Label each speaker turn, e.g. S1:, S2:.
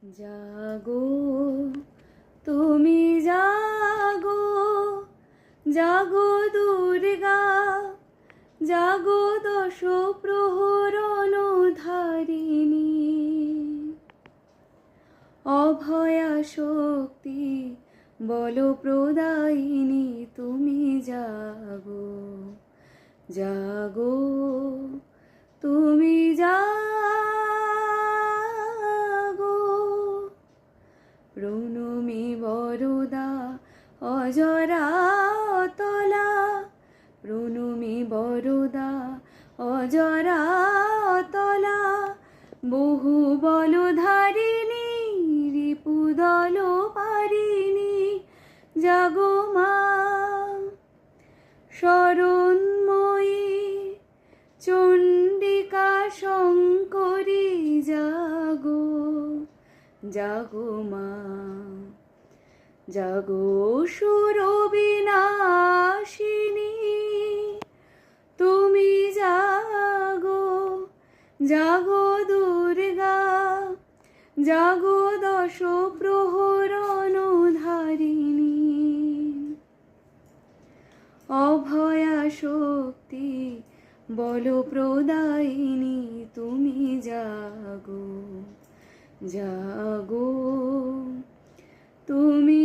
S1: জাগো তুমি জাগো, জাগো দুর্গা, জাগো দশ প্রহরণ ধারিণী, অভয়া শক্তি বল প্রদায়িনী তুমি জাগো, জাগো তুমি জাগো। প্রণমী বরদা অজরা অতলা, প্রণমী বরদা অজরা অতলা, বহু বলধারিণী রিপুদল পারিণী, জাগো মা শরণময়ী চণ্ডিকা শঙ্করী, জাগো জাগো মা, জাগো সুরবিনাশিনী তুমি জাগো, জাগো দুর্গা, জাগো দশ প্রহরণ ধারিণী, অভয়া শক্তি বল প্রদায়িনী তুমি জাগো, জাগো তুমি